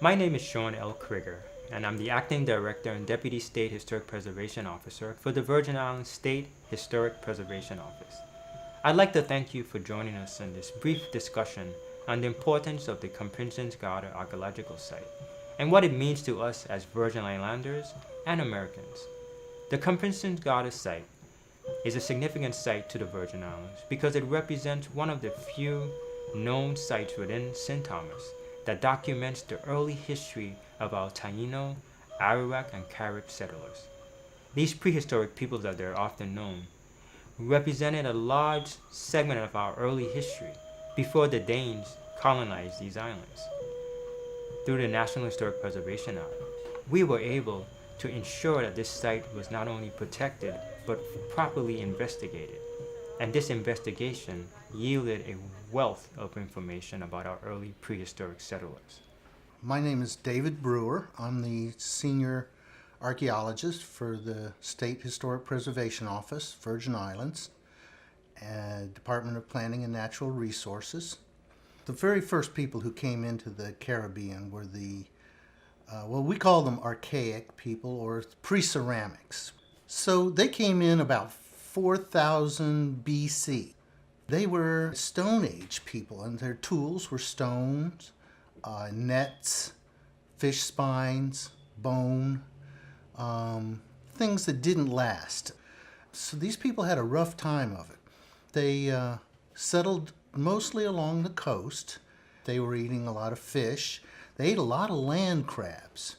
My name is Sean L. Krieger, and I'm the Acting Director and Deputy State Historic Preservation Officer for the Virgin Islands State Historic Preservation Office. I'd like to thank you for joining us in this brief discussion on the importance of the Comprinsen's Garter archaeological site and what it means to us as Virgin Islanders and Americans. The Comprinsen's Garter site is a significant site to the Virgin Islands because it represents one of the few known sites within St. Thomas that documents the early history of our Taino, Arawak, and Carib settlers. These prehistoric peoples that they're often known represented a large segment of our early history before the Danes colonized these islands. Through the National Historic Preservation Act, we were able to ensure that this site was not only protected but properly investigated. And this investigation yielded a wealth of information about our early prehistoric settlers. My name is David Brewer. I'm the senior archaeologist for the State Historic Preservation Office, Virgin Islands, and Department of Planning and Natural Resources. The very first people who came into the Caribbean were we call them archaic people or pre-ceramics. So they came in about 4,000 BC. They were Stone Age people, and their tools were stones, nets, fish spines, bone, things that didn't last. So these people had a rough time of it. They settled mostly along the coast. They were eating a lot of fish. They ate a lot of land crabs.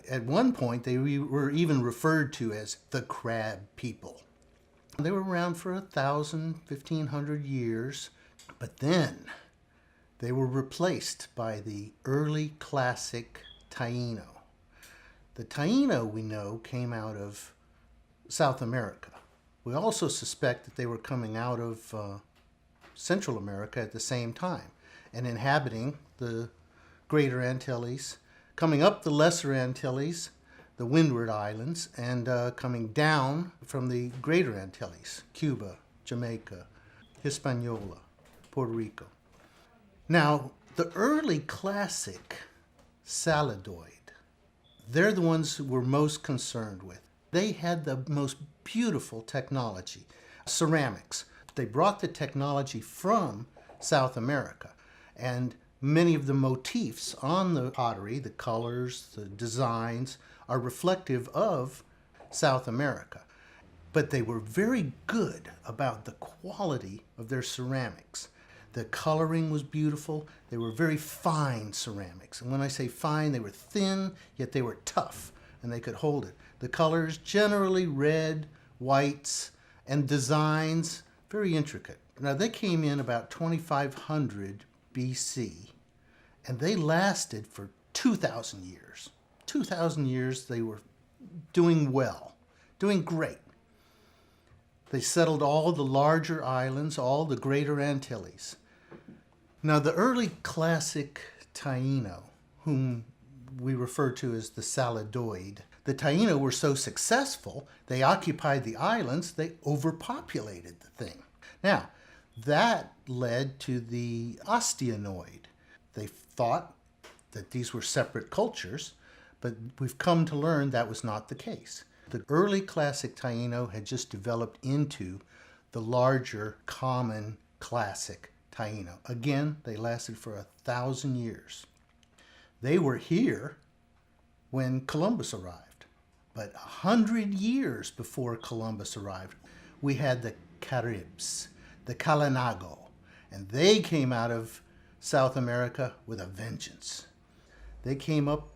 At one point, they were even referred to as the crab people. They were around for 1,000, 1,500 years, but then they were replaced by the early classic Taino. The Taino, we know, came out of South America. We also suspect that they were coming out of Central America at the same time and inhabiting the Greater Antilles, coming up the Lesser Antilles, the Windward Islands, and coming down from the Greater Antilles, Cuba, Jamaica, Hispaniola, Puerto Rico. Now, the early classic Saladoid, they're the ones who we're most concerned with. They had the most beautiful technology, ceramics. They brought the technology from South America, and many of the motifs on the pottery, the colors, the designs, are reflective of South America. But they were very good about the quality of their ceramics. The coloring was beautiful. They were very fine ceramics. And when I say fine, they were thin, yet they were tough, and they could hold it. The colors, generally red, whites, and designs, very intricate. Now, they came in about 2,500 BC, and they lasted for 2,000 years. 2,000 years they were doing well, doing great. They settled all the larger islands, all the Greater Antilles. Now, the early classic Taino, whom we refer to as the Saladoid, the Taino were so successful, they occupied the islands, they overpopulated the thing. Now, that led to the Osteonoid. They thought that these were separate cultures, but we've come to learn that was not the case. The early classic Taino had just developed into the larger common classic Taino. Again, they lasted for 1,000 years. They were here when Columbus arrived, but 100 years before Columbus arrived, we had the Caribs, the Kalinago, and they came out of South America with a vengeance. They came up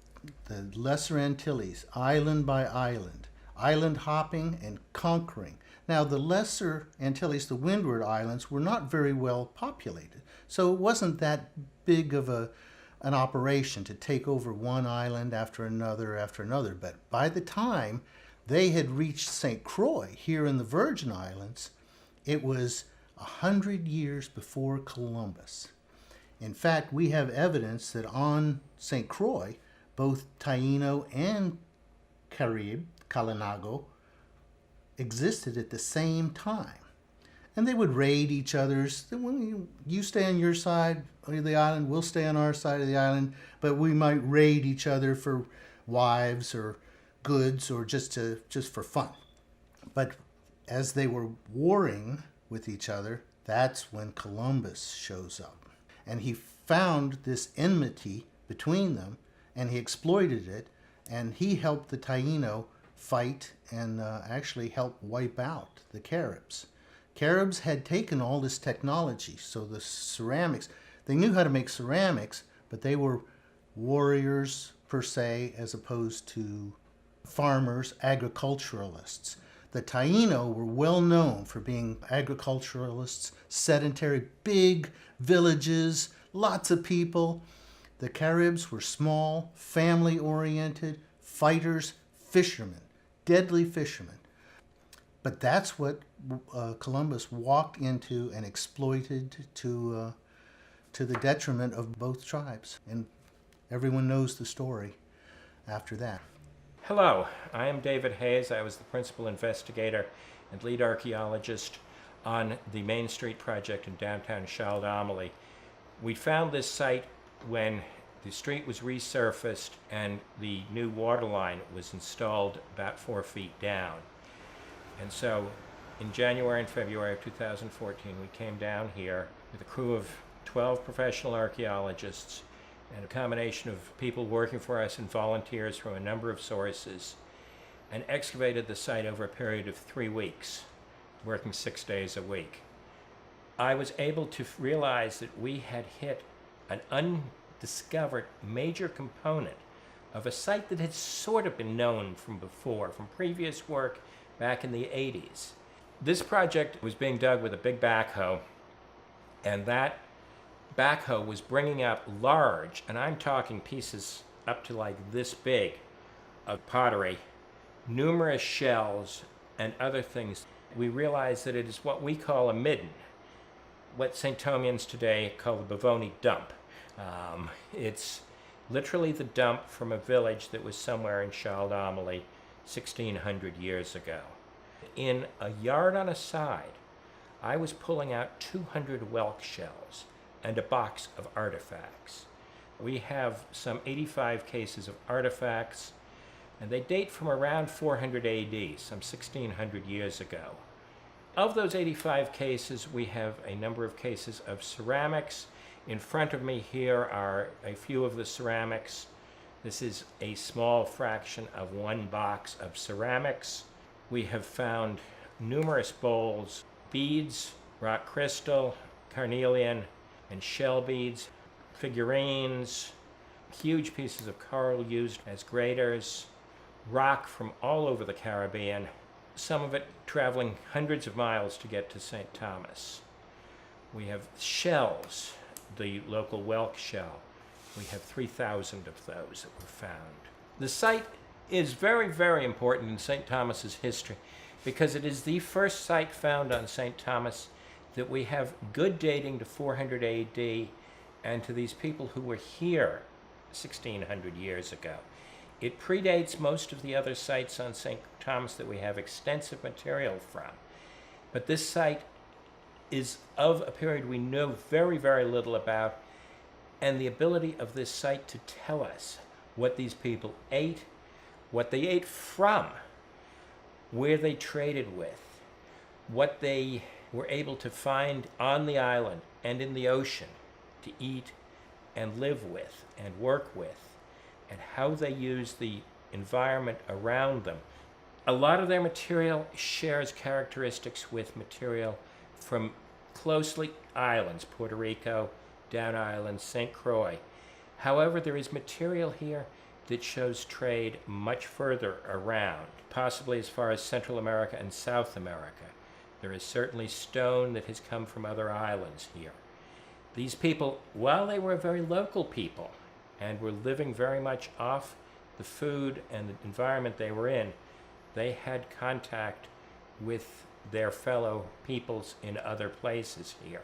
the Lesser Antilles, island by island, island hopping and conquering. Now, the Lesser Antilles, the Windward Islands, were not very well populated, so it wasn't that big of an operation to take over one island after another. But by the time they had reached St. Croix here in the Virgin Islands, it was 100 years before Columbus. In fact, we have evidence that on St. Croix, both Taino and Carib, Kalinago, existed at the same time. And they would raid each other's. You stay on your side of the island, we'll stay on our side of the island, but we might raid each other for wives or goods or just for fun. But as they were warring with each other, that's when Columbus shows up. And he found this enmity between them, and he exploited it, and he helped the Taino fight and actually help wipe out the Caribs. Caribs had taken all this technology, so the ceramics, they knew how to make ceramics, but they were warriors per se, as opposed to farmers, agriculturalists. The Taino were well known for being agriculturalists, sedentary, big villages, lots of people. The Caribs were small, family-oriented, fighters, fishermen, deadly fishermen. But that's what Columbus walked into and exploited to the detriment of both tribes. And everyone knows the story after that. Hello, I am David Hayes. I was the principal investigator and lead archaeologist on the Main Street project in downtown Charlotte Amalie. We found this site when the street was resurfaced and the new water line was installed about 4 feet down. And so in January and February of 2014, we came down here with a crew of 12 professional archaeologists and a combination of people working for us and volunteers from a number of sources, and excavated the site over a period of 3 weeks, working 6 days a week. I was able to realize that we had hit an undiscovered major component of a site that had sort of been known from before, from previous work back in the 80s. This project was being dug with a big backhoe, and that backhoe was bringing up large, and I'm talking pieces up to like this big, of pottery, numerous shells, and other things. We realized that it is what we call a midden, what St. Thomians today call the Bavoni dump. It's literally the dump from a village that was somewhere in Charlotte Amalie 1,600 years ago. In a yard on a side, I was pulling out 200 whelk shells and a box of artifacts. We have some 85 cases of artifacts, and they date from around 400 AD, some 1,600 years ago. Of those 85 cases, we have a number of cases of ceramics. In front of me here are a few of the ceramics. This is a small fraction of one box of ceramics. We have found numerous bowls, beads, rock crystal, carnelian, and shell beads, figurines, huge pieces of coral used as graters, rock from all over the Caribbean, some of it traveling hundreds of miles to get to St. Thomas. We have shells, the local whelk shell. We have 3,000 of those that were found. The site is very, very important in St. Thomas's history because it is the first site found on St. Thomas that we have good dating to 400 AD and to these people who were here 1,600 years ago. It predates most of the other sites on St. Thomas that we have extensive material from. But this site is of a period we know very, very little about, and the ability of this site to tell us what these people ate, what they ate from, where they traded with, what they were able to find on the island and in the ocean to eat and live with and work with, and how they use the environment around them. A lot of their material shares characteristics with material from closely islands, Puerto Rico, Down Island, St. Croix. However, there is material here that shows trade much further around, possibly as far as Central America and South America. There is certainly stone that has come from other islands here. These people, while they were very local people and were living very much off the food and the environment they were in, they had contact with their fellow peoples in other places here.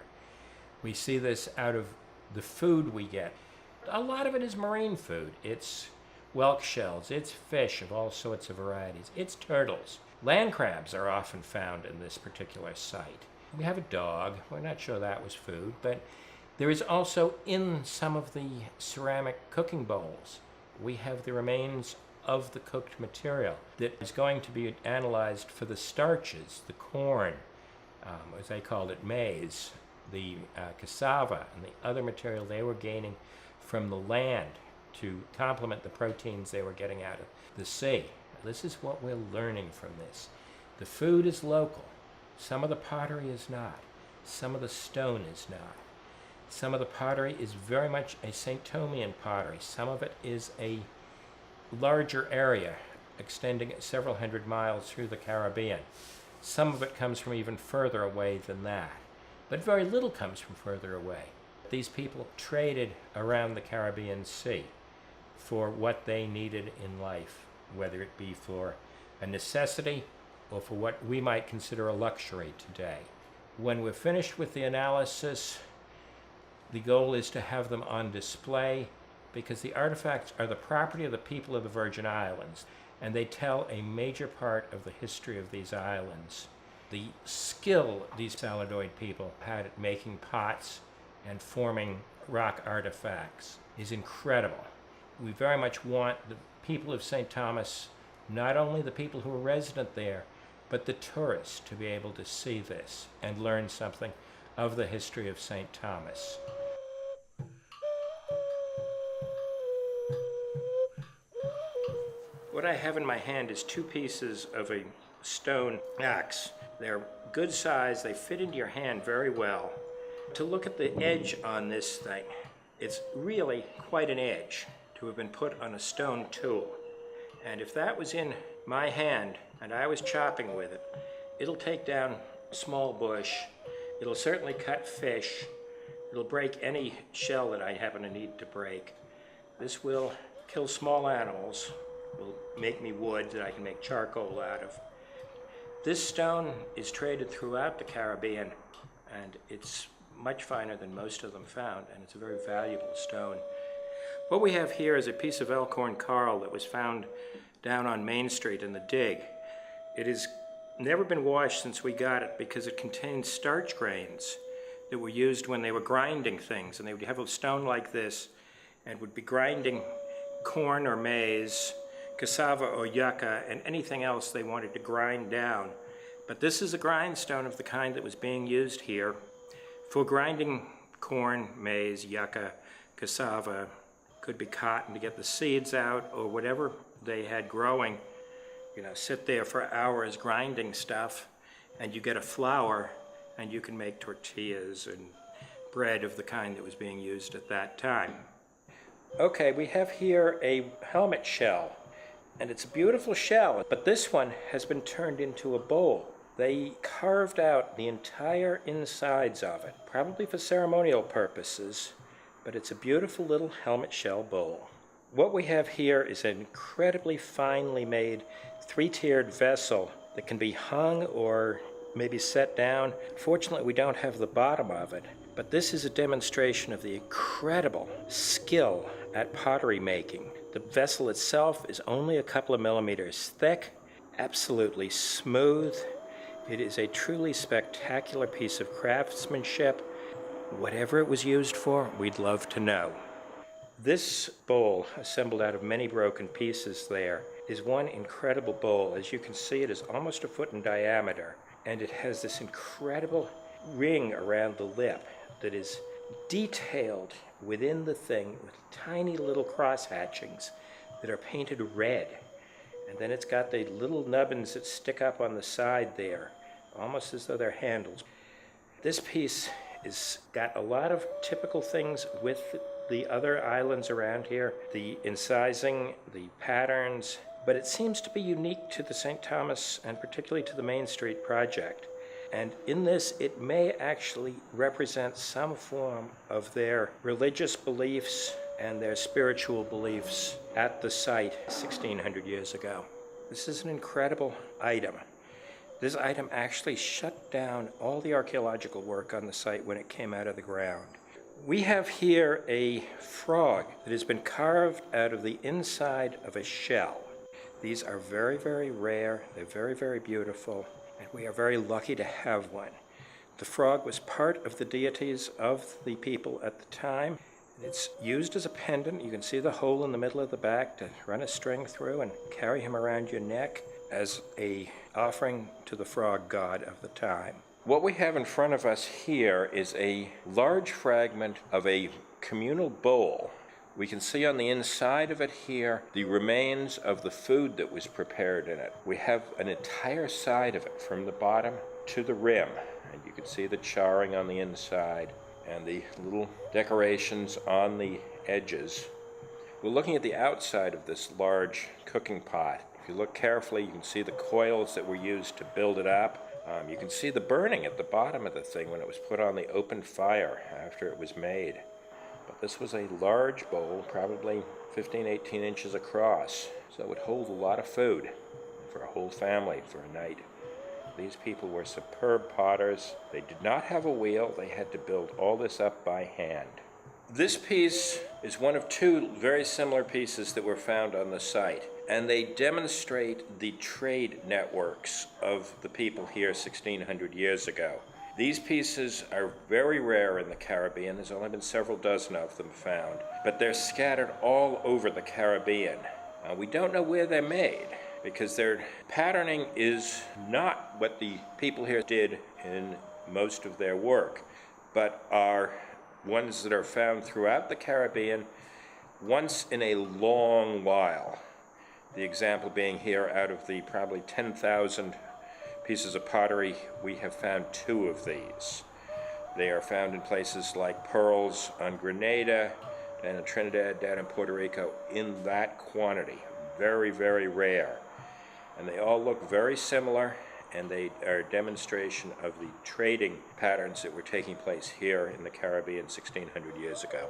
We see this out of the food we get. A lot of it is marine food. It's whelk shells, it's fish of all sorts of varieties, it's turtles. Land crabs are often found in this particular site. We have a dog. We're not sure that was food, but there is also in some of the ceramic cooking bowls, we have the remains of the cooked material that is going to be analyzed for the starches, the corn, as they called it, maize, the cassava, and the other material they were gaining from the land to complement the proteins they were getting out of the sea. This is what we're learning from this. The food is local. Some of the pottery is not. Some of the stone is not. Some of the pottery is very much a St. Thomian pottery. Some of it is a larger area extending several hundred miles through the Caribbean. Some of it comes from even further away than that. But very little comes from further away. These people traded around the Caribbean Sea for what they needed in life, whether it be for a necessity or for what we might consider a luxury today. When we're finished with the analysis, the goal is to have them on display because the artifacts are the property of the people of the Virgin Islands, and they tell a major part of the history of these islands. The skill these Saladoid people had at making pots and forming rock artifacts is incredible. We very much want the people of St. Thomas, not only the people who are resident there, but the tourists to be able to see this and learn something of the history of St. Thomas. What I have in my hand is two pieces of a stone axe. They're good size, they fit into your hand very well. To look at the edge on this thing, it's really quite an edge to have been put on a stone tool. And if that was in my hand and I was chopping with it, it'll take down a small bush, it'll certainly cut fish, it'll break any shell that I happen to need to break. This will kill small animals, will make me wood that I can make charcoal out of. This stone is traded throughout the Caribbean, and it's much finer than most of them found, and it's a very valuable stone. What we have here is a piece of elkhorn coral that was found down on Main Street in the dig. It has never been washed since we got it because it contains starch grains that were used when they were grinding things, and they would have a stone like this and would be grinding corn or maize, cassava or yucca, and anything else they wanted to grind down. But this is a grindstone of the kind that was being used here for grinding corn, maize, yucca, cassava. Could be cotton to get the seeds out, or whatever they had growing. Sit there for hours grinding stuff, and you get a flour, and you can make tortillas and bread of the kind that was being used at that time. Okay, we have here a helmet shell. And it's a beautiful shell, but this one has been turned into a bowl. They carved out the entire insides of it, probably for ceremonial purposes, but it's a beautiful little helmet shell bowl. What we have here is an incredibly finely made three-tiered vessel that can be hung or maybe set down. Fortunately, we don't have the bottom of it, but this is a demonstration of the incredible skill at pottery making. The vessel itself is only a couple of millimeters thick, absolutely smooth. It is a truly spectacular piece of craftsmanship. Whatever it was used for, we'd love to know. This bowl, assembled out of many broken pieces there, is one incredible bowl. As you can see, it is almost a foot in diameter, and it has this incredible ring around the lip that is detailed within the thing with tiny little cross hatchings that are painted red. And then it's got the little nubbins that stick up on the side there, almost as though they're handles. This piece is got a lot of typical things with the other islands around here, the incising, the patterns, but it seems to be unique to the St. Thomas and particularly to the Main Street project. And in this, it may actually represent some form of their religious beliefs and their spiritual beliefs at the site 1,600 years ago. This is an incredible item. This item actually shut down all the archaeological work on the site when it came out of the ground. We have here a frog that has been carved out of the inside of a shell. These are very, very rare. They're very, very beautiful. And we are very lucky to have one. The frog was part of the deities of the people at the time. It's used as a pendant. You can see the hole in the middle of the back to run a string through and carry him around your neck as a offering to the frog god of the time. What we have in front of us here is a large fragment of a communal bowl. We can see on the inside of it here the remains of the food that was prepared in it. We have an entire side of it from the bottom to the rim, and you can see the charring on the inside and the little decorations on the edges. We're looking at the outside of this large cooking pot. If you look carefully, you can see the coils that were used to build it up. You can see the burning at the bottom of the thing when it was put on the open fire after it was made. But this was a large bowl, probably 15, 18 inches across, so it would hold a lot of food for a whole family for a night. These people were superb potters. They did not have a wheel. They had to build all this up by hand. This piece is one of two very similar pieces that were found on the site, and they demonstrate the trade networks of the people here 1,600 years ago. These pieces are very rare in the Caribbean. There's only been several dozen of them found, but they're scattered all over the Caribbean. We don't know where they're made, because their patterning is not what the people here did in most of their work, but are ones that are found throughout the Caribbean once in a long while. The example being here, out of the probably 10,000 pieces of pottery, we have found 2 of these. They are found in places like Pearls on Grenada, down in Trinidad, down in Puerto Rico, in that quantity. Very, very rare. And they all look very similar, and they are a demonstration of the trading patterns that were taking place here in the Caribbean 1,600 years ago.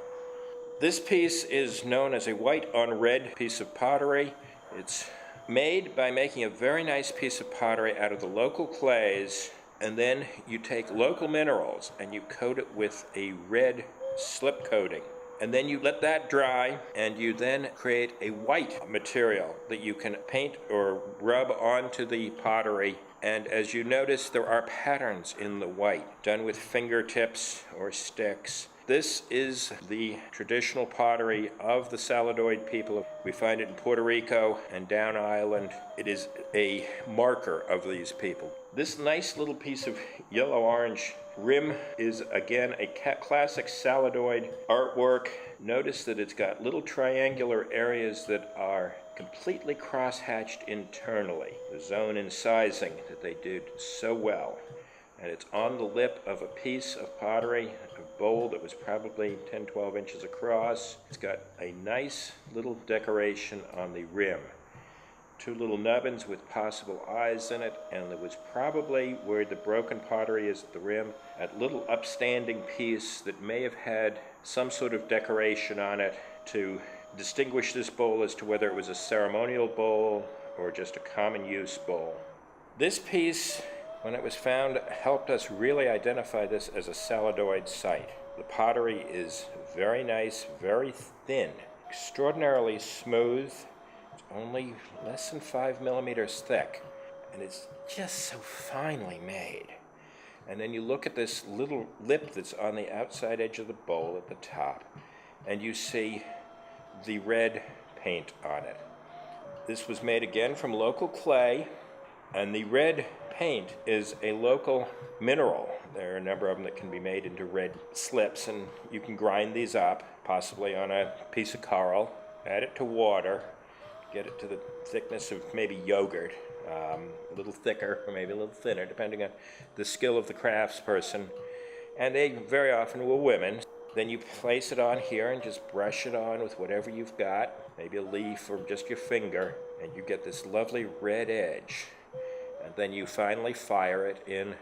This piece is known as a white on red piece of pottery. It's made by making a very nice piece of pottery out of the local clays, and then you take local minerals and you coat it with a red slip coating. And then you let that dry, and you then create a white material that you can paint or rub onto the pottery. And as you notice, there are patterns in the white, done with fingertips or sticks. This is the traditional pottery of the Saladoid people. We find it in Puerto Rico and down island. It is a marker of these people. This nice little piece of yellow-orange rim is, again, a classic Saladoid artwork. Notice that it's got little triangular areas that are completely cross-hatched internally. The zone incising that they did so well. And it's on the lip of a piece of pottery, a bowl that was probably 10, 12 inches across. It's got a nice little decoration on the rim. 2 little nubbins with possible eyes in it, and there was probably, where the broken pottery is at the rim, a little upstanding piece that may have had some sort of decoration on it to distinguish this bowl as to whether it was a ceremonial bowl or just a common use bowl. This piece, when it was found, helped us really identify this as a Saladoid site. The pottery is very nice, very thin, extraordinarily smooth. It's only less than 5 millimeters thick, and it's just so finely made. And then you look at this little lip that's on the outside edge of the bowl at the top, and you see the red paint on it. This was made again from local clay, and the red paint is a local mineral. There are a number of them that can be made into red slips, and you can grind these up, possibly on a piece of coral, add it to water, get it to the thickness of maybe yogurt, a little thicker or maybe a little thinner, depending on the skill of the craftsperson. And they very often were women. Then you place it on here and just brush it on with whatever you've got, maybe a leaf or just your finger, and you get this lovely red edge. And then you finally fire it in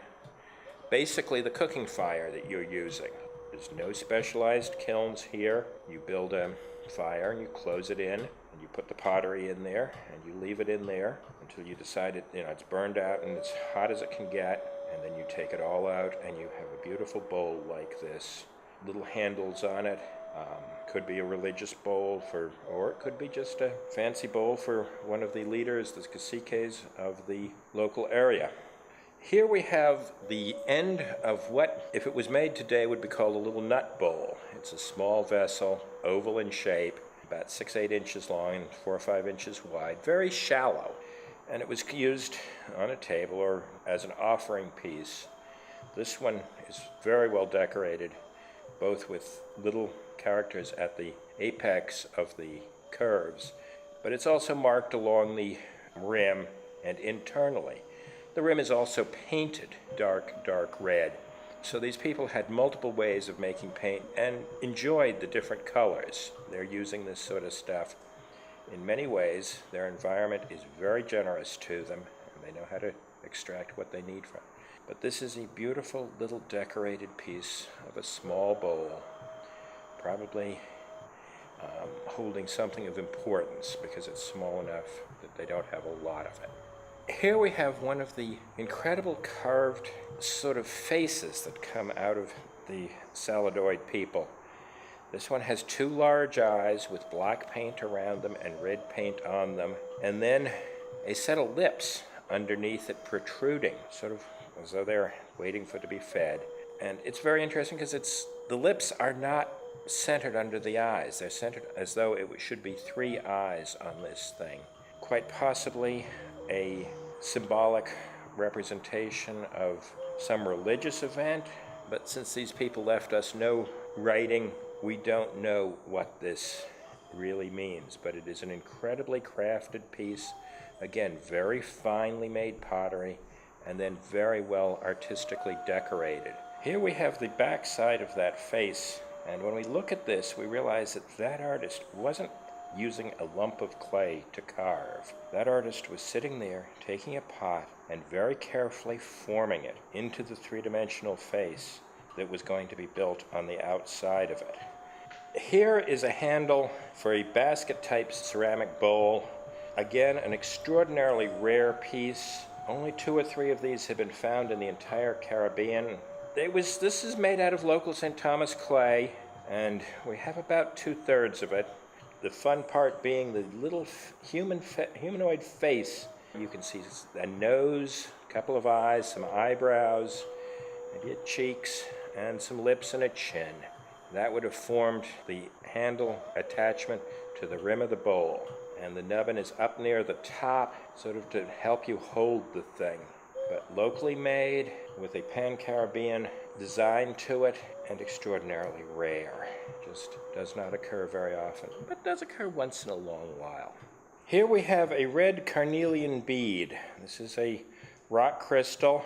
basically the cooking fire that you're using. There's no specialized kilns here. You build a fire and you close it in, and you put the pottery in there, and you leave it in there until you decide it's burned out and it's hot as it can get, and then you take it all out and you have a beautiful bowl like this. Little handles on it. Could be a religious bowl or it could be just a fancy bowl for one of the leaders, the caciques of the local area. Here we have the end of what, if it was made today, would be called a little nut bowl. It's a small vessel, oval in shape, about 6-8 inches long and 4 or 5 inches wide, very shallow. And it was used on a table or as an offering piece. This one is very well decorated, both with little characters at the apex of the curves, but it's also marked along the rim and internally. The rim is also painted dark red. So these people had multiple ways of making paint and enjoyed the different colors. They're using this sort of stuff. In many ways, their environment is very generous to them, and they know how to extract what they need from it. But this is a beautiful little decorated piece of a small bowl, probably holding something of importance because it's small enough that they don't have a lot of it. Here we have one of the incredible carved sort of faces that come out of the Saladoid people. This one has 2 large eyes with black paint around them and red paint on them, and then a set of lips underneath it protruding, sort of as though they're waiting for it to be fed. And it's very interesting because the lips are not centered under the eyes. They're centered as though it should be 3 eyes on this thing. Quite possibly a symbolic representation of some religious event, but since these people left us no writing, we don't know what this really means. But it is an incredibly crafted piece, again, very finely made pottery, and then very well artistically decorated. Here we have the back side of that face, and when we look at this, we realize that that artist wasn't using a lump of clay to carve. That artist was sitting there, taking a pot, and very carefully forming it into the 3-dimensional face that was going to be built on the outside of it. Here is a handle for a basket-type ceramic bowl. Again, an extraordinarily rare piece. Only 2 or 3 of these have been found in the entire Caribbean. This is made out of local St. Thomas clay, and we have about 2/3 of it. The fun part being the little humanoid face. You can see a nose, a couple of eyes, some eyebrows, maybe cheeks, and some lips and a chin. That would have formed the handle attachment to the rim of the bowl. And the nubbin is up near the top, sort of to help you hold the thing. But locally made, with a pan-Caribbean design to it, and extraordinarily rare. Just does not occur very often, but does occur once in a long while. Here we have a red carnelian bead. This is a rock crystal.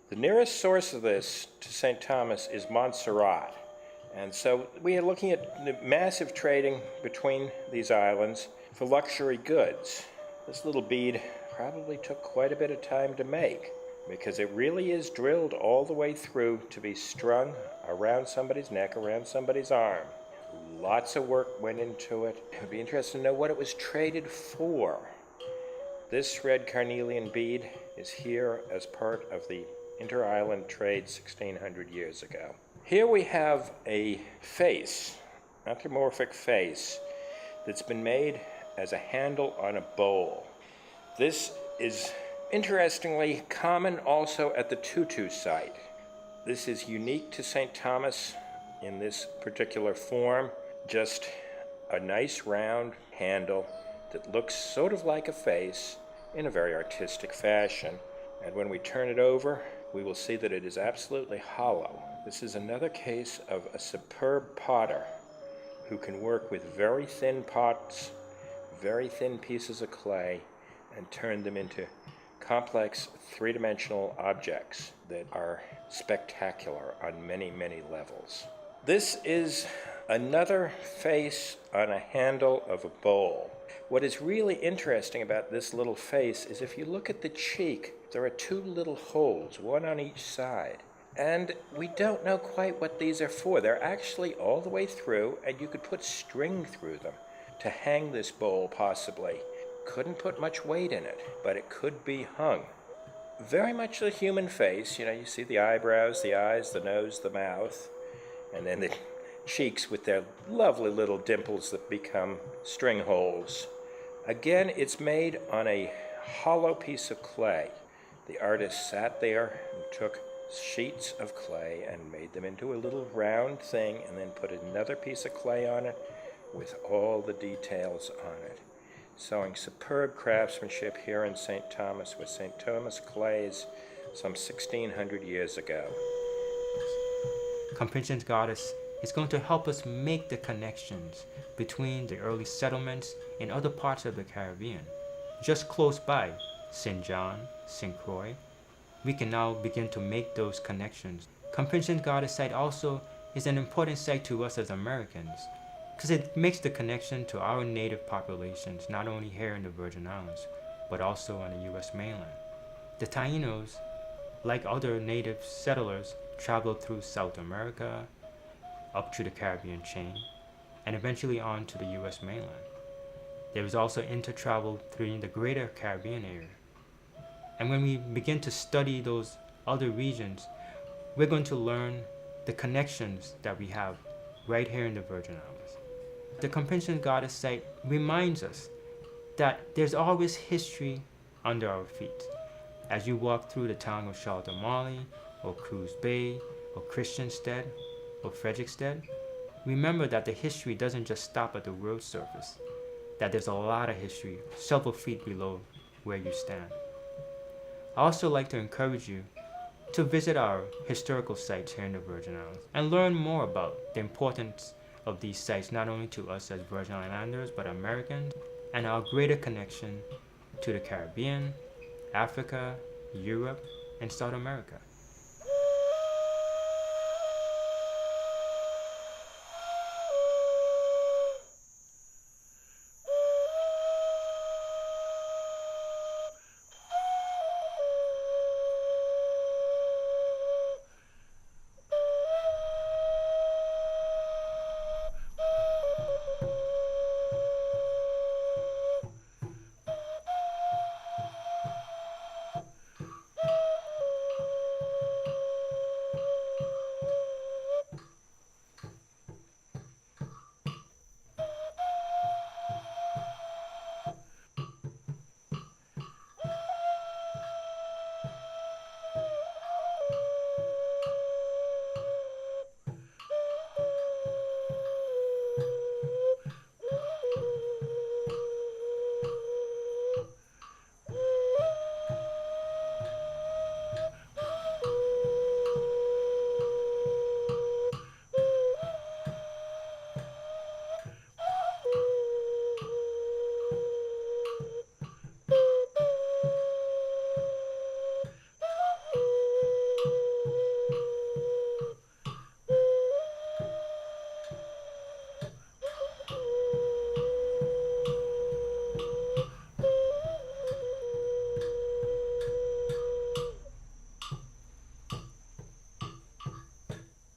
The nearest source of this to St. Thomas is Montserrat. And so we are looking at the massive trading between these islands for luxury goods. This little bead probably took quite a bit of time to make, because it really is drilled all the way through to be strung around somebody's neck, around somebody's arm. Lots of work went into it. It would be interesting to know what it was traded for. This red carnelian bead is here as part of the inter-island trade 1,600 years ago. Here we have a face, anthropomorphic face, that's been made as a handle on a bowl. This is interestingly common also at the Tutu site. This is unique to St. Thomas in this particular form, just a nice round handle that looks sort of like a face in a very artistic fashion. And when we turn it over, we will see that it is absolutely hollow. This is another case of a superb potter who can work with very thin pots, very thin pieces of clay, and turn them into complex 3-dimensional objects that are spectacular on many, many levels. This is another face on a handle of a bowl. What is really interesting about this little face is if you look at the cheek, there are 2 little holes, one on each side. And we don't know quite what these are for. They're actually all the way through, and you could put string through them to hang this bowl, possibly. Couldn't put much weight in it, but it could be hung. Very much a human face. You know, you see the eyebrows, the eyes, the nose, the mouth, and then the cheeks with their lovely little dimples that become string holes. Again, it's made on a hollow piece of clay. The artist sat there and took sheets of clay and made them into a little round thing and then put another piece of clay on it with all the details on it. Showing superb craftsmanship here in St. Thomas with St. Thomas clays some 1600 years ago. Compassion's Goddess is going to help us make the connections between the early settlements in other parts of the Caribbean. Just close by, St. John, St. Croix, we can now begin to make those connections. Compassion's Goddess site also is an important site to us as Americans because it makes the connection to our native populations, not only here in the Virgin Islands, but also on the U.S. mainland. The Tainos, like other native settlers, traveled through South America, up through the Caribbean chain, and eventually on to the U.S. mainland. There was also intertravel through the greater Caribbean area. And when we begin to study those other regions, we're going to learn the connections that we have right here in the Virgin Islands. The Compassion Goddess site reminds us that there's always history under our feet. As you walk through the town of Charlotte Amalie, or Cruz Bay, or Christiansted, or Frederiksted, remember that the history doesn't just stop at the road surface, that there's a lot of history several feet below where you stand. I also like to encourage you to visit our historical sites here in the Virgin Islands and learn more about the importance of these sites, not only to us as Virgin Islanders, but Americans, and our greater connection to the Caribbean, Africa, Europe, and South America.